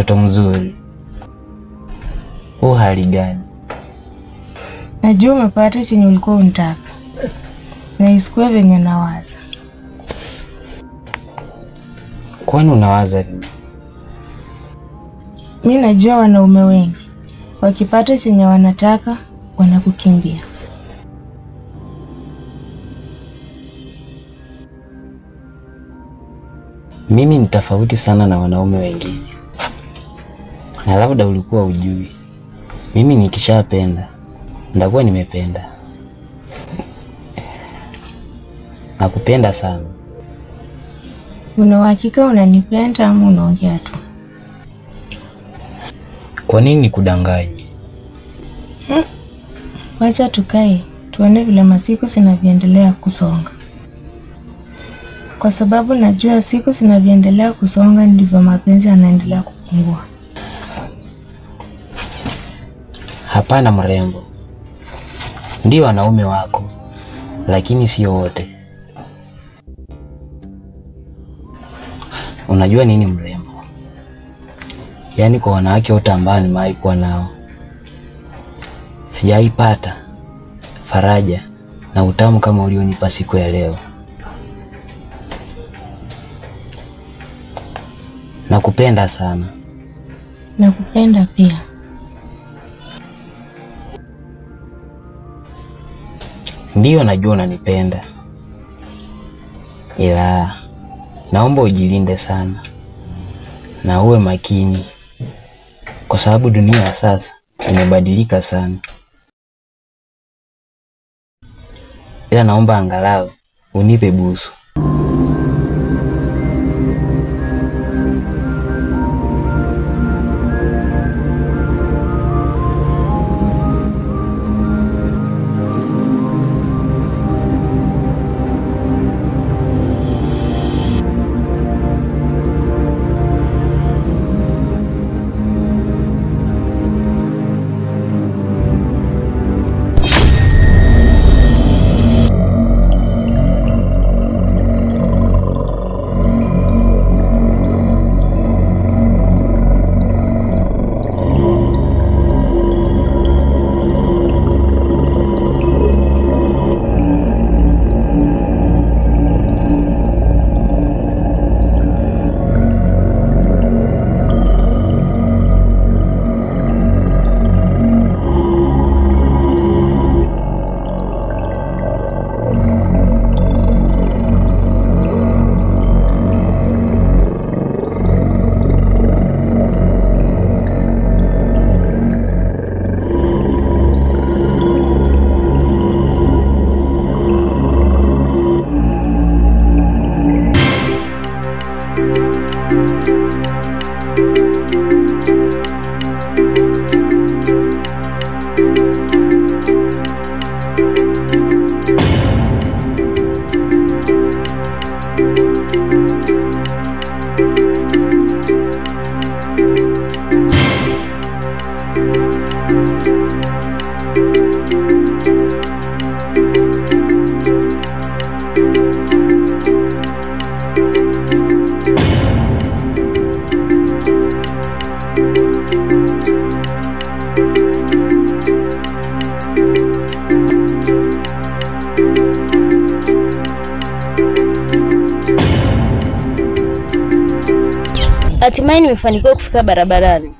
Mtoto mzuri. Hali gani? Najua umepata chenye ulikuwa unataka. Na isikuwe venye nawaza. Kwani unawaza nini? Mimi najua wanaume wengi wakipata chenye wanataka wanakukimbia. Mimi ni tofauti sana na wanaume wengine. Na labda ulikuwa ujui. Mimi nikishapenda ndakuwa nimependa. Nakupenda sana. Una uhakika unanipenda ama unaongea tu? Kwa nini nikudanganye? Wacha tukae tuone vile masiku zinavyoendelea kusonga. Kwa sababu najua siku zinavyoendelea kusonga ndivyo mapenzi yanaendelea kupungua. Hapana mrembo. Ndio wanaume wako, lakini sio wote. Unajua nini mrembo? Yaani kwa wanawake wote ambao nimewahi kuwa nao, sijaipata faraja na utamu kama ulionipa siku ya leo. Nakupenda sana. Nakupenda pia. Ndio najua unanipenda. Ila naomba ujilinde sana. Na uwe makini. Kwa sababu dunia ya sasa imebadilika sana. Ila naomba angalau unipe busu. Hatimaye nimefanikiwa kufika barabarani.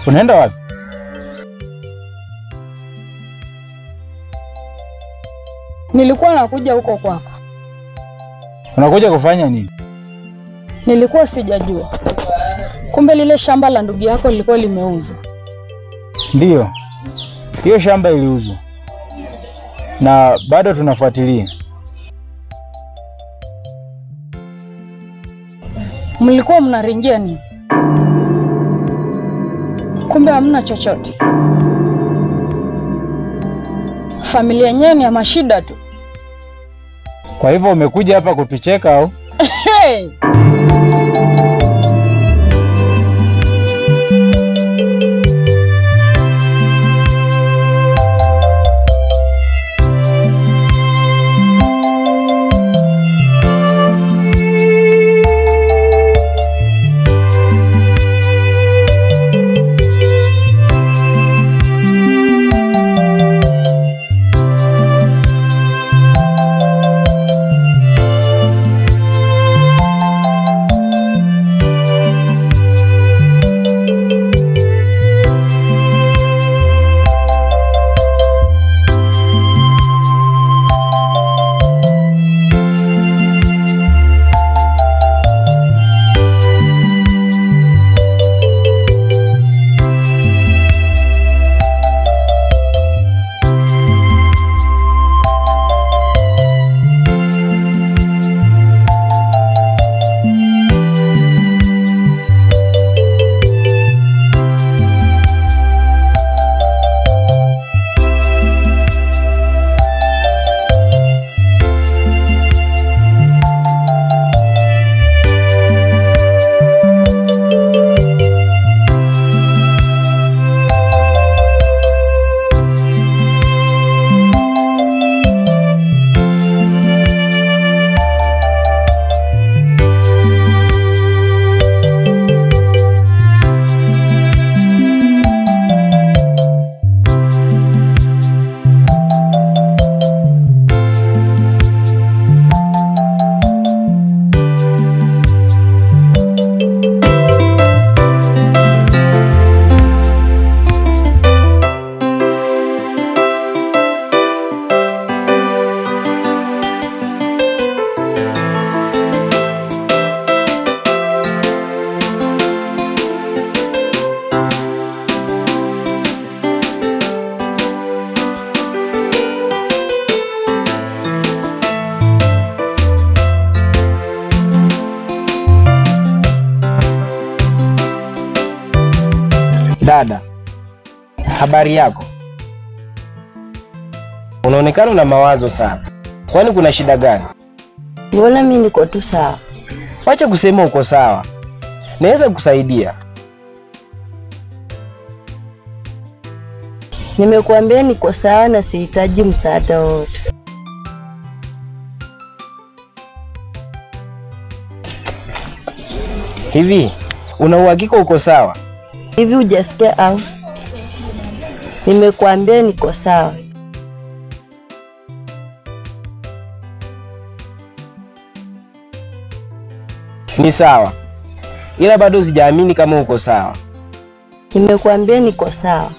Unaenda wapi? Nilikuwa nakuja huko kwako. Unakuja kufanya nini? Nilikuwa sijajua. Kumbe lile shamba la ndugu yako lilikuwa limeuzwa. Ndiyo. Hiyo shamba iliuzwa. Na bado tunafuatilia. Mlikuwa mnaringia nini? Kumbe hamna chochote. Familia yenyewe ni ya mashida tu. Kwa hivyo umekuja hapa kutucheka au? Hey! Dada, habari yako? Unaonekana una mawazo sana. Kwani kuna shida gani? Mbona mimi niko tu sawa. Wacha kusema uko sawa. Naweza kukusaidia. Nimekuambia niko sawa na sihitaji msaada wote. Hivi, una uhakika uko sawa? Hivi hujasikia au? Nimekuambia niko sawa. Ni sawa. Ila bado sijaamini kama uko sawa. Nimekuambia niko sawa.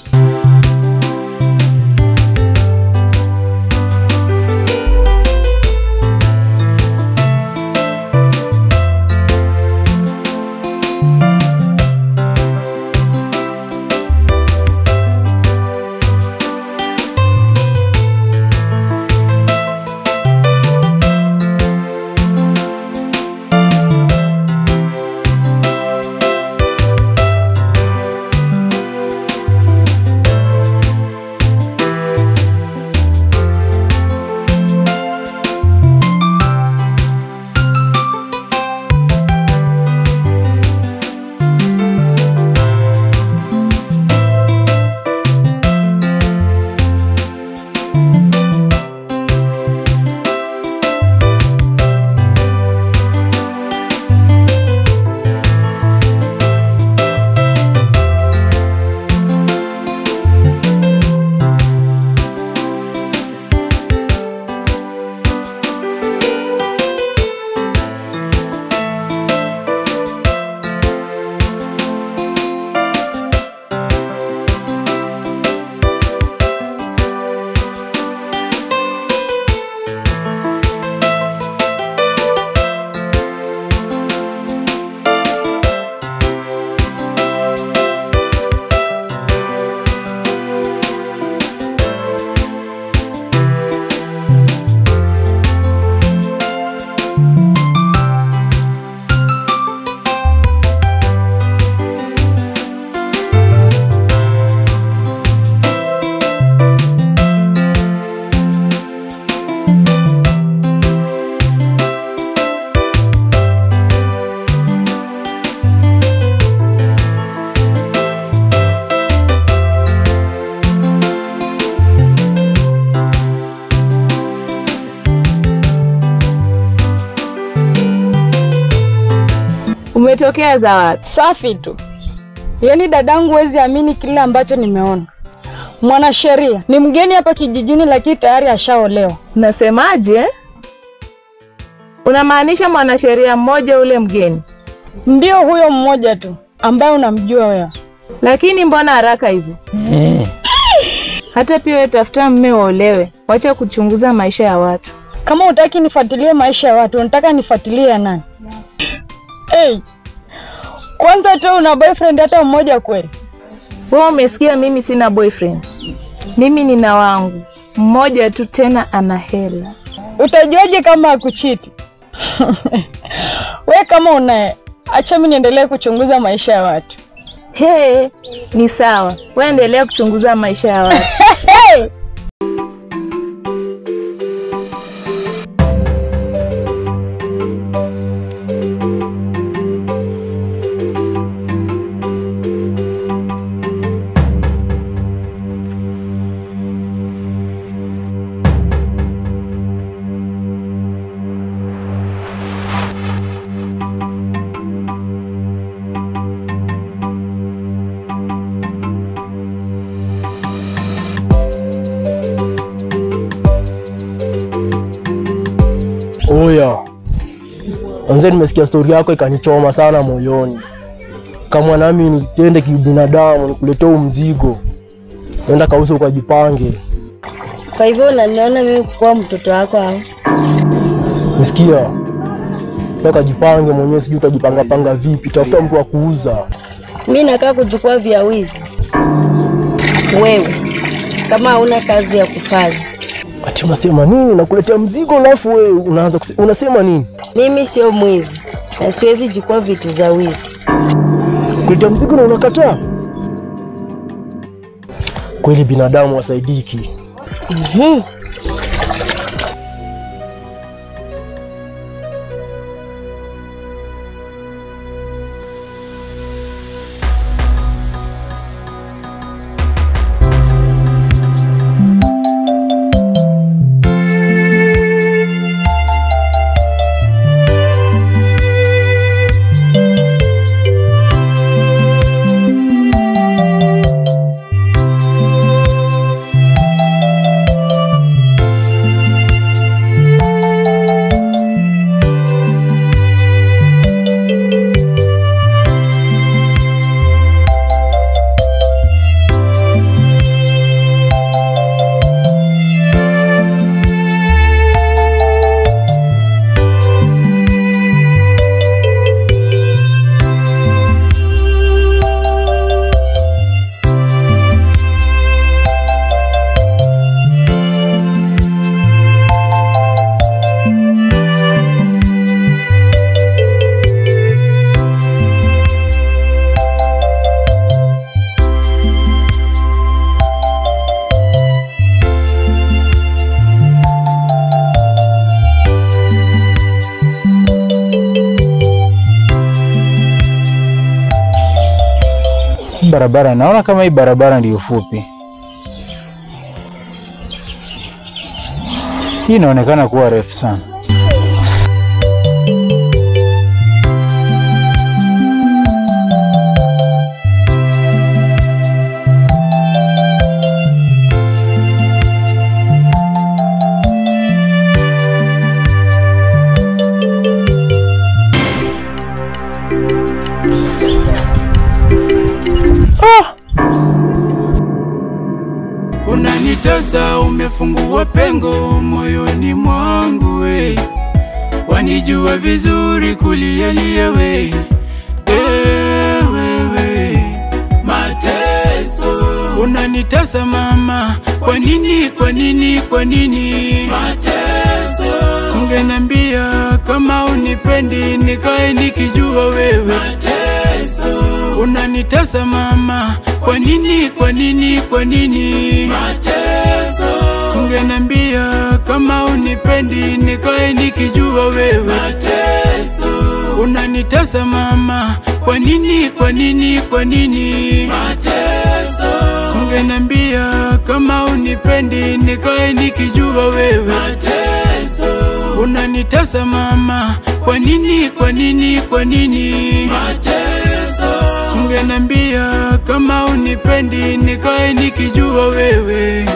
Zimetokea za wapi? Safi tu. Yaani dadangu, huwezi amini kile ambacho nimeona. Mwanasheria ni mgeni hapa kijijini lakini tayari ashaolewa. Unasemaje? Unamaanisha mwanasheria mmoja ule mgeni? Ndio huyo mmoja tu ambaye unamjua wewe. Lakini mbona haraka hivyo? Hata pia wewe tafuta mume uolewe. Wacha kuchunguza maisha ya watu. Kama hutaki nifuatilie maisha ya watu, unataka nifuatilie ya nani? Kwanza tu una boyfriend hata mmoja kweli? Wewe umesikia mimi sina boyfriend. Mimi nina wangu. Mmoja tu, tena ana hela. Utajuaje kama akuchiti? Wewe kama unaye, acha mimi niendelee kuchunguza maisha ya watu. Ni sawa. Wewe endelea kuchunguza maisha ya watu. Oya. Anze nimesikia story yako ikanichoma sana moyoni. Kama nami nitende kibinadamu nikuletee mzigo. Nenda kauze ukajipange. Kwa hivyo unaniona mimi kwa mtoto wako au? Nisikia. Nataka jipange mwenyewe, sijui utajipanga panga vipi. Tafuta mtu wa kuuza. Mimi nakaa kuchukua vya wizi. Wewe kama huna kazi ya kufanya. Ati unasema nini? Nakuletea mzigo alafu wewe unaanza unasema nini? Mimi sio mwizi na siwezi chukua vitu za wizi. Kuletea mzigo na unakataa? Kweli binadamu wasaidiki. Barabara, naona kama hii barabara ndio fupi. Hii inaonekana kuwa refu sana. Unanitasa, umefungua pengo moyoni mwangu we. Wanijua vizuri kulialia we. Wewe mateso. Unanitasa mama, kwa nini, kwa nini, kwa nini? Mateso. Ungenambia kama unipendi nikae nikijua wewe. Mateso. Unanitasa mama, kwa nini, kwa nini, kwa nini? Mateso. Ungenambia kama unipendi nikae nikijua wewe. Mateso. Unanitasa mama, kwa nini, kwa nini, kwa nini? Mateso. Ungenambia kama unipendi nikae nikijua wewe. Mateso. Unanitasa mama, kwa nini, kwa nini, kwa nini mateso? Ungenambia kama unipendi nikae nikijua wewe